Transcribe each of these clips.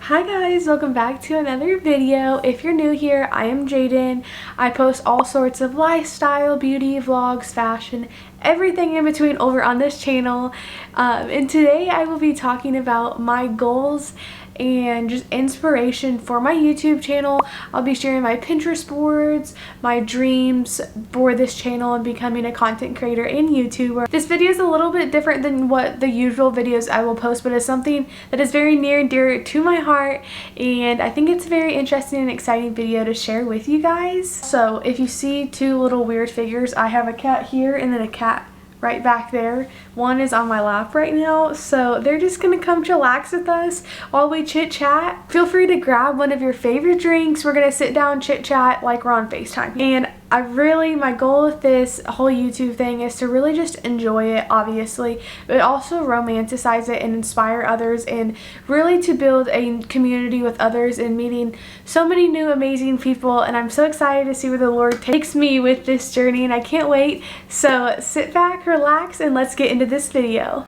Hi guys, welcome back to another video. If you're new here, I am Jaden. I post all sorts of lifestyle, beauty, vlogs, fashion, everything in between over on this channel. And today I will be talking about my goals and just inspiration for my YouTube channel. I'll be sharing my Pinterest boards, my dreams for this channel and becoming a content creator and YouTuber. This video is a little bit different than what the usual videos I will post, but it's something that is very near and dear to my heart, and I think it's a very interesting and exciting video to share with you guys. So if you see two little weird figures, I have a cat here and then a cat right back there. One is on my lap right now, so they're just gonna come chillax with us while we chit chat. Feel free to grab one of your favorite drinks. We're gonna sit down, chit chat like we're on FaceTime. And my goal with this whole YouTube thing is to really just enjoy it, obviously, but also romanticize it and inspire others, and really to build a community with others and meeting so many new amazing people. And I'm so excited to see where the Lord takes me with this journey, and I can't wait. So sit back, relax, and let's get into this video.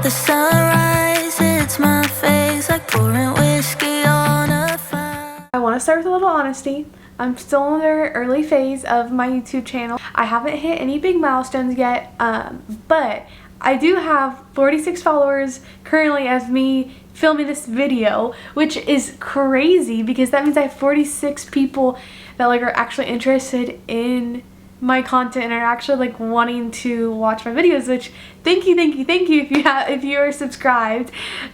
The sunrise hits my face like pouring whiskey on a fire. I want to start with a little honesty. I'm still in the early phase of my YouTube channel. I haven't hit any big milestones yet, but I do have 46 followers currently as me filming this video, which is crazy because that means I have 46 people that are actually interested in my content and are actually wanting to watch my videos, which thank you if you are subscribed.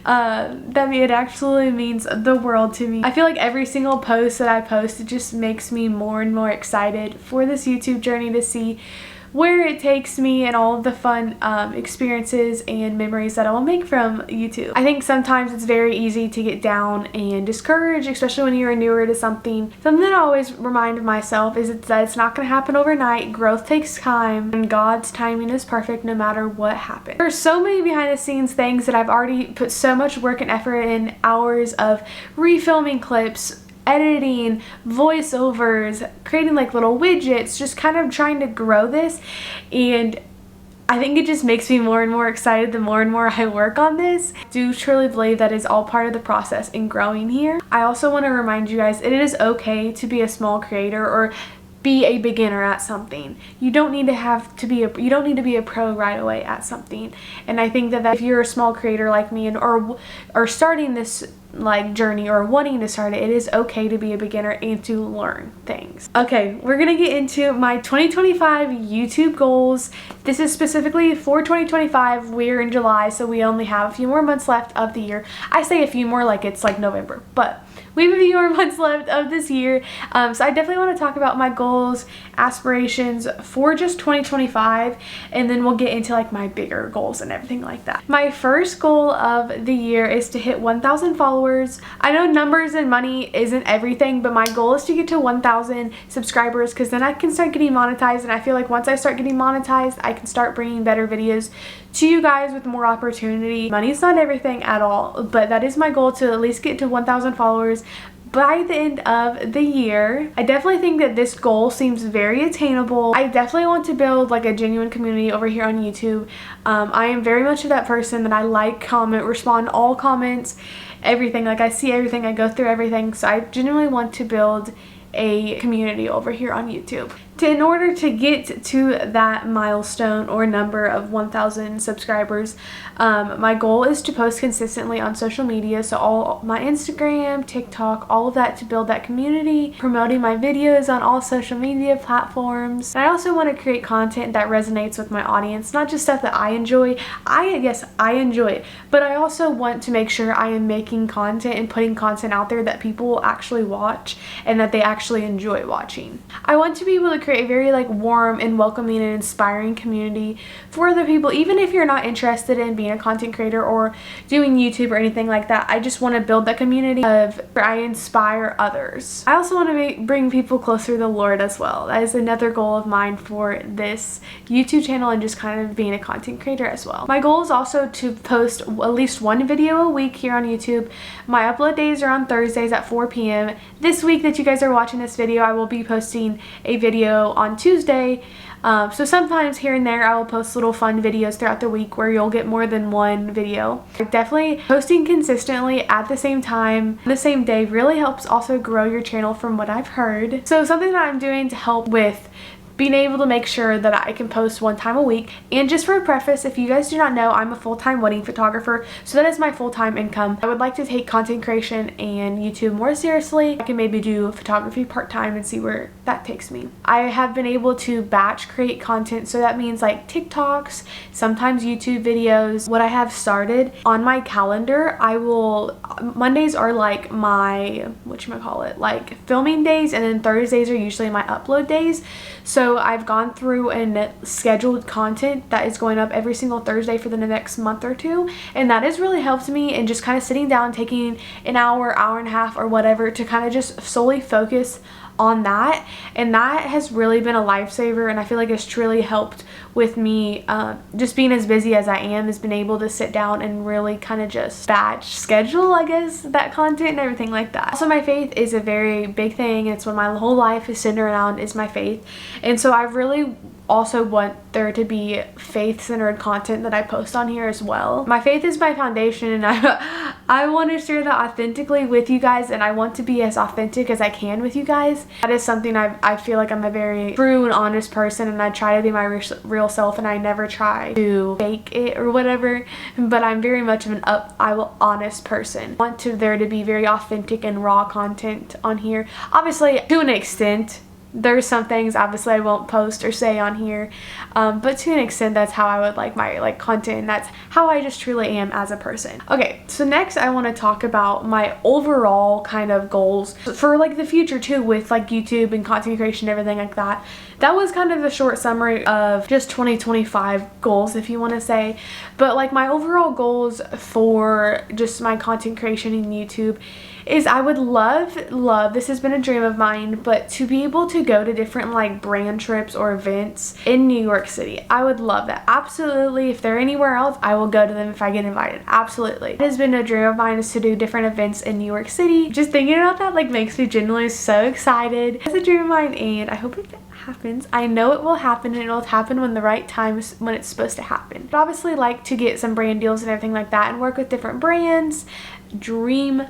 It actually means the world to me. I feel like every single post that I post, it just makes me more and more excited for this YouTube journey, to see where it takes me and all of the fun experiences and memories that I will make from YouTube. I think sometimes it's very easy to get down and discouraged, especially when you're newer to something. Something that I always remind myself is that it's not going to happen overnight. Growth takes time, and God's timing is perfect no matter what happens. There's so many behind the scenes things that I've already put so much work and effort in, hours of refilming clips, editing, voiceovers, creating little widgets, just kind of trying to grow this. And I think it just makes me more and more excited the more and more I work on this. I do truly believe that is all part of the process in growing here. I also want to remind you guys, it is okay to be a small creator or be a beginner at something. You don't need to be a pro right away at something. And I think that if you're a small creator like me or starting this journey or wanting to start it, it is okay to be a beginner and to learn things. Okay, we're gonna get into my 2025 YouTube goals. This is specifically for 2025. We're in July, so we only have a few more months left of the year. I say a few more like it's November, but we have a few more months left of this year. So I definitely want to talk about my goals, aspirations for just 2025, and then we'll get into my bigger goals and everything like that. My first goal of the year is to hit 1,000 followers. I know numbers and money isn't everything, but my goal is to get to 1,000 subscribers, because then I can start getting monetized, and I feel like once I start getting monetized, I can start bringing better videos to you guys with more opportunity. Money's not everything at all, but that is my goal, to at least get to 1,000 followers by the end of the year. I definitely think that this goal seems very attainable. I definitely want to build a genuine community over here on YouTube. I am very much of that person that I comment, respond to all comments, everything. I see everything, I go through everything, so I genuinely want to build a community over here on YouTube. In order to get to that milestone or number of 1,000 subscribers, my goal is to post consistently on social media, so all my Instagram, TikTok, all of that, to build that community, promoting my videos on all social media platforms. And I also want to create content that resonates with my audience, not just stuff that I enjoy. Yes, I enjoy it, but I also want to make sure I am making content and putting content out there that people will actually watch and that they actually enjoy watching. I want to be able to create a very warm and welcoming and inspiring community for other people, even if you're not interested in being a content creator or doing YouTube or anything like that. I just want to build that community of where I inspire others. I also want to bring people closer to the Lord as well. That is another goal of mine for this YouTube channel and just kind of being a content creator as well. My goal is also to post at least one video a week here on YouTube. My upload days are on Thursdays at 4 p.m. This week that you guys are watching this video, I will be posting a video video on Tuesday. So sometimes here and there I will post little fun videos throughout the week where you'll get more than one video. Definitely posting consistently at the same time, the same day, really helps also grow your channel from what I've heard. So something that I'm doing to help with being able to make sure that I can post one time a week. And just for a preface, if you guys do not know, I'm a full-time wedding photographer, so that is my full-time income. I would like to take content creation and YouTube more seriously. I can maybe do photography part-time and see where that takes me. I have been able to batch create content, so that means like TikToks, sometimes YouTube videos. What I have started on my calendar, Mondays are like my, like filming days, and then Thursdays are usually my upload days. So I've gone through and scheduled content that is going up every single Thursday for the next month or two, and that has really helped me in just kind of sitting down, taking an hour, hour and a half or whatever to kind of just solely focus on that. And that has really been a lifesaver, and I feel like it's truly helped with me just being as busy as I am, has been able to sit down and really kind of just batch schedule, I guess, that content and everything like that. Also, my faith is a very big thing. It's what my whole life is centered around, is my faith. And so I really also want there to be faith-centered content that I post on here as well. My faith is my foundation, and I want to share that authentically with you guys, and I want to be as authentic as I can with you guys. That is something I feel like I'm a very true and honest person, and I try to be my real self, and I never try to fake it or whatever, but I'm very much of an honest person. I want there to be very authentic and raw content on here. Obviously, to an extent, there's some things obviously I won't post or say on here, but to an extent that's how I would like my content, and that's how I just truly am as a person. Okay, so next I want to talk about my overall kind of goals for like the future too, with like YouTube and content creation and everything like that. That was kind of a short summary of just 2025 goals, if you want to say, but like my overall goals for just my content creation in YouTube is I would love, this has been a dream of mine, but to be able to go to different like brand trips or events in New York City. I would love that. Absolutely. If they're anywhere else, I will go to them if I get invited. Absolutely. It has been a dream of mine, is to do different events in New York City. Just thinking about that like makes me genuinely so excited. It's a dream of mine, and I hope it happens. I know it will happen, and it will happen when the right time is, when it's supposed to happen. I'd obviously like to get some brand deals and everything like that and work with different brands. Dream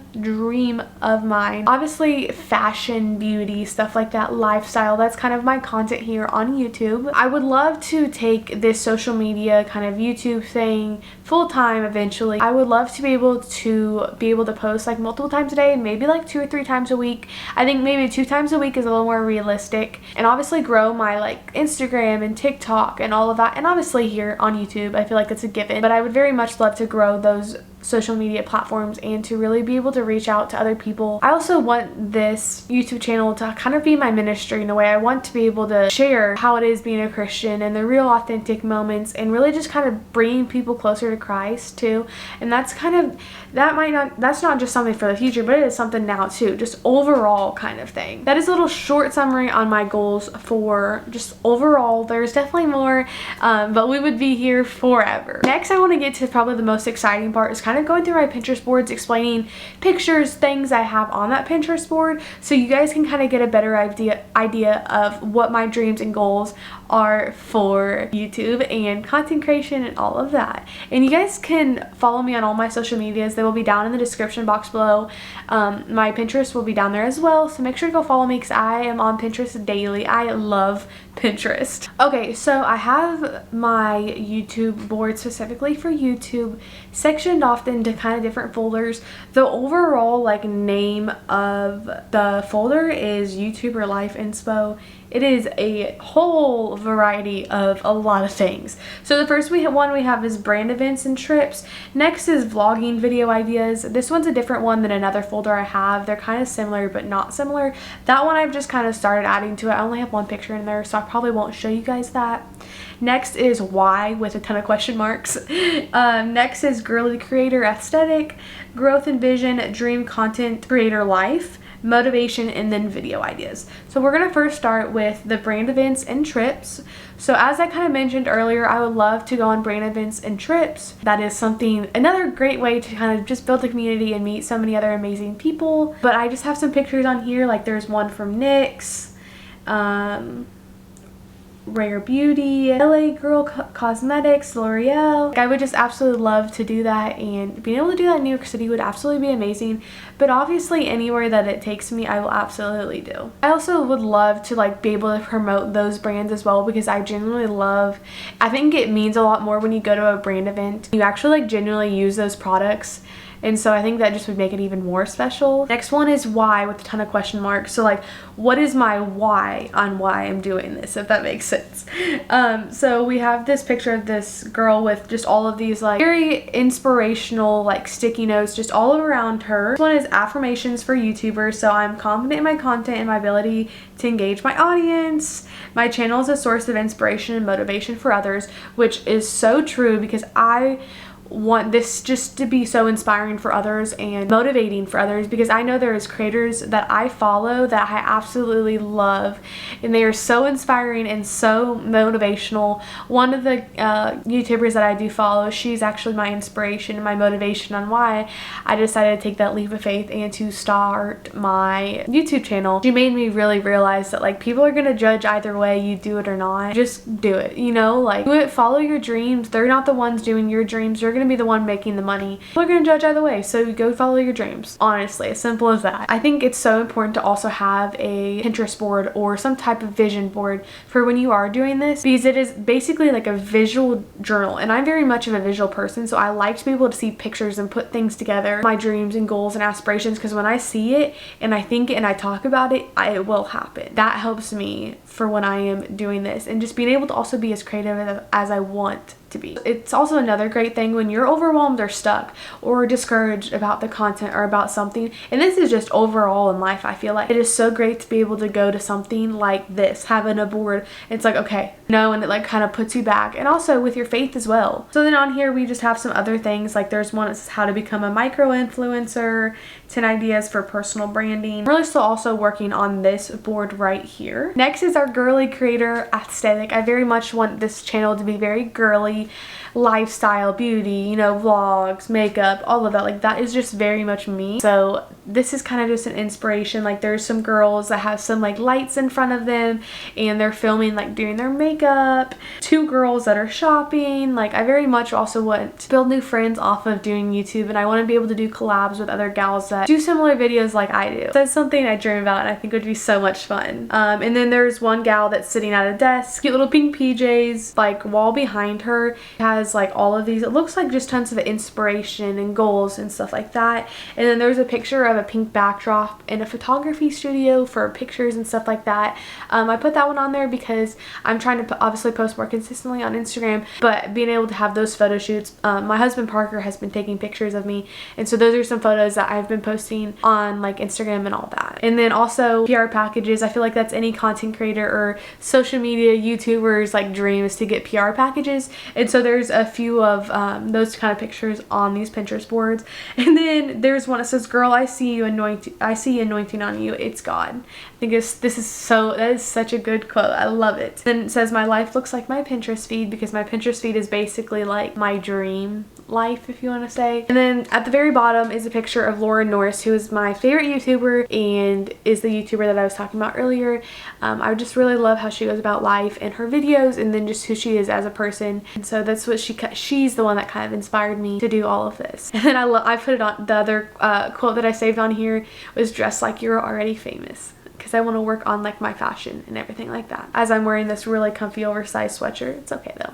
of mine. Obviously fashion, beauty, stuff like that, lifestyle, that's kind of my content here on YouTube. I would love to take this social media kind of YouTube thing full-time eventually. I would love to be able to post like multiple times a day, maybe like 2 or 3 times a week. I think maybe 2 times a week is a little more realistic, and obviously grow my like Instagram and TikTok and all of that, and obviously here on YouTube I feel like it's a given, but I would very much love to grow those social media platforms and to really be able to reach out to other people. I also want this YouTube channel to kind of be my ministry in a way. I want to be able to share how it is being a Christian and the real authentic moments, and really just kind of bringing people closer to Christ too. And that's kind of, that's not just something for the future, but it is something now too, just overall kind of thing. That is a little short summary on my goals for just overall. There's definitely more, but we would be here forever. Next, I want to get to probably the most exciting part, is kind of going through my Pinterest boards, explaining pictures, things I have on that Pinterest board, so you guys can kind of get a better idea of what my dreams and goals are for YouTube and content creation and all of that. And you guys can follow me on all my social medias. They will be down in the description box below. My Pinterest will be down there as well, so make sure to go follow me because I am on Pinterest daily. I love Pinterest. Okay, so I have my YouTube board specifically for YouTube sectioned off into kind of different folders. The overall like name of the folder is YouTuber Life Inspo. It is a whole variety of a lot of things. So the first one we have is brand events and trips. Next is vlogging video ideas. This one's a different one than another folder I have. They're kind of similar but not similar. That one I've just kind of started adding to it. I only have one picture in there, so I probably won't show you guys that. Next is why, with a ton of question marks. Next is girly creator aesthetic, growth and vision, dream content creator life, motivation, and then video ideas. So we're going to first start with the brand events and trips. So as I kind of mentioned earlier, I would love to go on brand events and trips. That is another great way to kind of just build a community and meet so many other amazing people. But I just have some pictures on here, like there's one from NYX. Rare Beauty, LA Girl Cosmetics, L'Oreal. Like, I would just absolutely love to do that, and being able to do that in New York City would absolutely be amazing. But obviously anywhere that it takes me, I will absolutely do. I also would love to like be able to promote those brands as well, because I genuinely love, I think it means a lot more when you go to a brand event, you actually like genuinely use those products. And so I think that just would make it even more special. Next one is why, with a ton of question marks. So like, what is my why on why I'm doing this, if that makes sense? So we have this picture of this girl with just all of these like very inspirational like sticky notes just all around her. This one is affirmations for YouTubers. So I'm confident in my content and my ability to engage my audience. My channel is a source of inspiration and motivation for others, which is so true, because I want this just to be so inspiring for others and motivating for others, because I know there's creators that I follow that I absolutely love, and they are so inspiring and so motivational. One of the YouTubers that I do follow, she's actually my inspiration and my motivation on why I decided to take that leap of faith and to start my YouTube channel. She made me really realize that like people are gonna judge either way you do it or not. Just do it, you know, like do it, follow your dreams. They're not the ones doing your dreams. You're gonna be the one making the money. People are gonna judge either way, so go follow your dreams. Honestly, as simple as that. I think it's so important to also have a Pinterest board or some type of vision board for when you are doing this, because it is basically like a visual journal, and I'm very much of a visual person, so I like to be able to see pictures and put things together, my dreams and goals and aspirations, because when I see it and I think it and I talk about it, it will happen. That helps me for when I am doing this, and just being able to also be as creative as I want to be. It's also another great thing when you're overwhelmed or stuck or discouraged about the content or about something, and this is just overall in life. I feel like it is so great to be able to go to something like this, having a board. It's like, okay, no, and it like kind of puts you back, and also with your faith as well. So then on here we just have some other things, like there's one that says how to become a micro influencer, 10 ideas for personal branding. I'm really still also working on this board right here. Next is our girly creator aesthetic. I very much want this channel to be very girly, lifestyle, beauty, you know, vlogs, makeup, all of that. Like that is just very much me. So this is kind of just an inspiration. Like there's some girls that have some like lights in front of them and they're filming like doing their makeup. Two girls that are shopping. Like I very much also want to build new friends off of doing YouTube, and I want to be able to do collabs with other gals that do similar videos like I do. So that's something I dream about, and I think would be so much fun. And then there's one gal that's sitting at a desk, cute little pink PJs, like wall behind her has like all of these, it looks like just tons of inspiration and goals and stuff like that. And then there's a picture of a pink backdrop in a photography studio for pictures and stuff like that. I put that one on there because I'm trying to obviously post more consistently on Instagram, but being able to have those photo shoots, my husband Parker has been taking pictures of me, and so those are some photos that I've been posting on like Instagram and all that. And then also PR packages. I feel like that's any content creator or social media YouTubers like dream, is to get PR packages, and so there's a few of those kind of pictures on these Pinterest boards. And then there's one that says, "Girl, I see anointing on you. It's God." I think that is such a good quote. I love it. Then it says, "My life looks like my Pinterest feed," because my Pinterest feed is basically like my dream life, if you want to say. And then at the very bottom is a picture of Lauren Norris, who is my favorite YouTuber and is the YouTuber that I was talking about earlier. I just really love how she goes about life and her videos, and then just who she is as a person. And so that's what she's the one that kind of inspired me to do all of this. And then I put it on, the other quote that I saved on here was, "Dress like you're already famous," because I want to work on like my fashion and everything like that. As I'm wearing this really comfy oversized sweatshirt, it's okay though.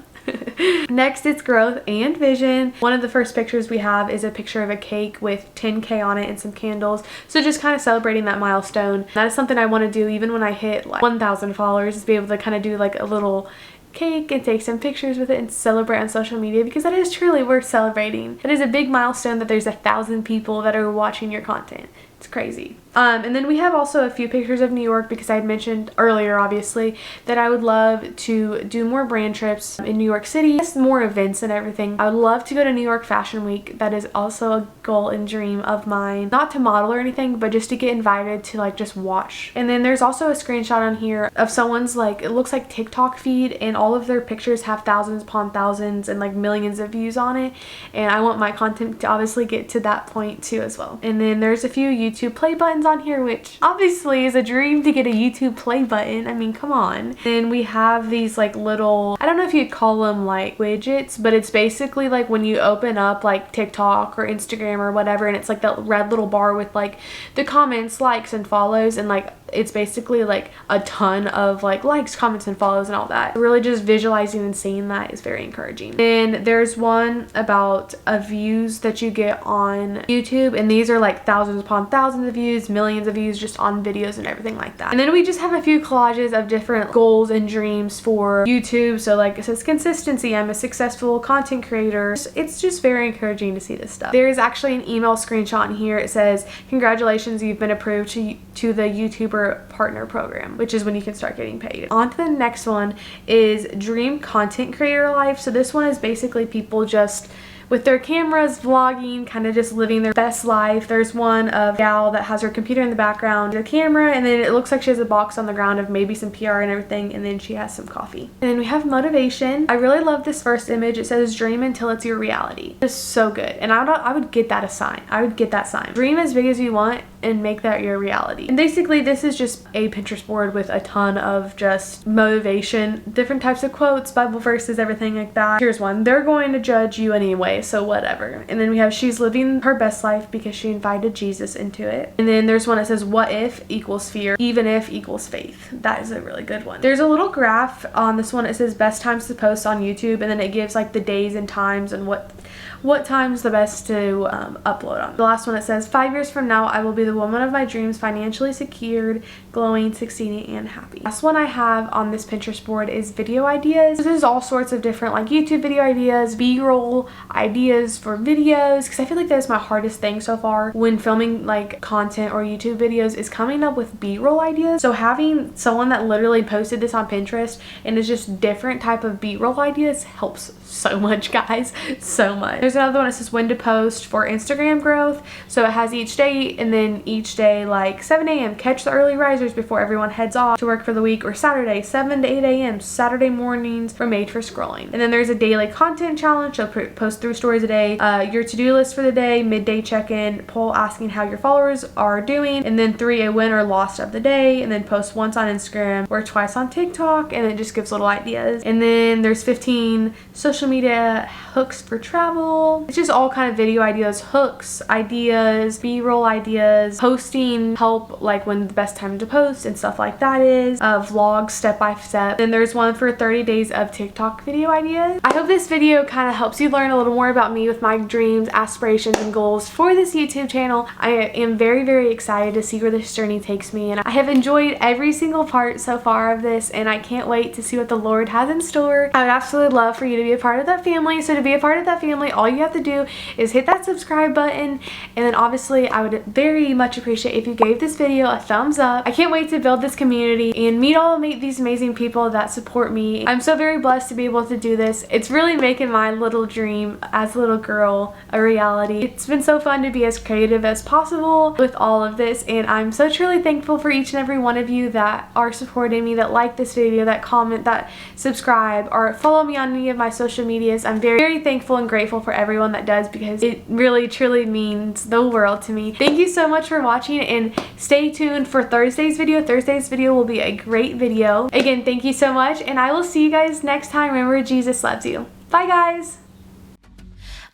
Next, it's growth and vision. One of the first pictures we have is a picture of a cake with 10K on it and some candles. So just kind of celebrating that milestone. That is something I want to do even when I hit like 1,000 followers, is be able to kind of do like a little cake and take some pictures with it and celebrate on social media, because that is truly worth celebrating. It is a big milestone that there's 1,000 people that are watching your content. It's crazy. And then we have also a few pictures of New York, because I had mentioned earlier obviously that I would love to do more brand trips in New York City, just more events and everything. I would love to go to New York Fashion Week. That is also a goal and dream of mine, not to model or anything, but just to get invited to like just watch. And then there's also a screenshot on here of someone's, like, it looks like TikTok feed, and all of their pictures have thousands upon thousands and like millions of views on it, and I want my content to obviously get to that point too as well. And then there's a few YouTube play buttons on here, which obviously is a dream to get a YouTube play button. I mean, come on. Then we have these like little, I don't know if you'd call them like widgets, but it's basically like when you open up like TikTok or Instagram or whatever, and it's like that red little bar with like the comments, likes, and follows, and like it's basically like a ton of like likes, comments, and follows and all that. Really just visualizing and seeing that is very encouraging. And there's one about views that you get on YouTube, and these are like thousands upon thousands of views, millions of views just on videos and everything like that. And then we just have a few collages of different goals and dreams for YouTube. So like it says consistency, I'm a successful content creator. It's just very encouraging to see this stuff. There is actually an email screenshot in here. It says, congratulations, you've been approved to the YouTuber partner program, which is when you can start getting paid. On to the next one is dream content creator life. So this one is basically people just with their cameras vlogging, kind of just living their best life. There's one of a gal that has her computer in the background, the camera, and then it looks like she has a box on the ground of maybe some PR and everything, and then she has some coffee. And then we have motivation. I really love this first image. It says dream until it's your reality. It's so good, and I would get that a sign. I would get that sign. Dream as big as you want and make that your reality. And basically this is just a Pinterest board with a ton of just motivation, different types of quotes, Bible verses, everything like that. Here's one: they're going to judge you anyway, so whatever. And then we have she's living her best life because she invited Jesus into it. And then there's one that says what if equals fear, even if equals faith. That is a really good one. There's a little graph on this one. It says best times to post on YouTube, and then it gives like the days and times and what time's the best to upload on. The last one, it says 5 years from now I will be the woman of my dreams, financially secured, glowing, succeeding, and happy. Last one I have on this Pinterest board is video ideas. This is all sorts of different like YouTube video ideas, B-roll ideas for videos, because I feel like that's my hardest thing so far when filming like content or YouTube videos is coming up with B-roll ideas. So having someone that literally posted this on Pinterest and is just different type of B-roll ideas helps so much, guys, so much. There's another one that says when to post for Instagram growth. So it has each day, and then each day like 7 a.m. catch the early risers before everyone heads off to work for the week, or Saturday 7 to 8 a.m. Saturday mornings were made for scrolling. And then there's a daily content challenge. So post 3 stories a day, your to-do list for the day, midday check-in, poll asking how your followers are doing, and then 3 a win or loss of the day, and then post once on Instagram or twice on TikTok, and it just gives little ideas. And then there's 15 social media hooks for travel. It's just all kind of video ideas, hooks, ideas, B-roll ideas, posting help, like when the best time to post and stuff like that is, vlogs step by step. Then there's one for 30 days of TikTok video ideas. I hope this video kind of helps you learn a little more about me with my dreams, aspirations, and goals for this YouTube channel. I am very, very excited to see where this journey takes me, and I have enjoyed every single part so far of this, and I can't wait to see what the Lord has in store. I would absolutely love for you to be a part of that family. So to be a part of that family, all you have to do is hit that subscribe button, and then obviously I would very much appreciate if you gave this video a thumbs up. I can't wait to build this community and meet these amazing people that support me. I'm so very blessed to be able to do this. It's really making my little dream as a little girl a reality. It's been so fun to be as creative as possible with all of this, and I'm so truly thankful for each and every one of you that are supporting me, that like this video, that comment, that subscribe, or follow me on any of my social medias. I'm very, very thankful and grateful for everyone that does, because it really truly means the world to me. Thank you so much for watching, and stay tuned for Thursday's video. Thursday's video will be a great video. Again, thank you so much, and I will see you guys next time. Remember, Jesus loves you. Bye, guys.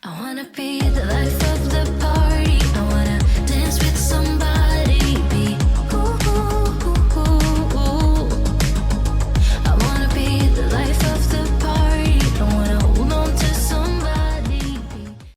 I wanna be the life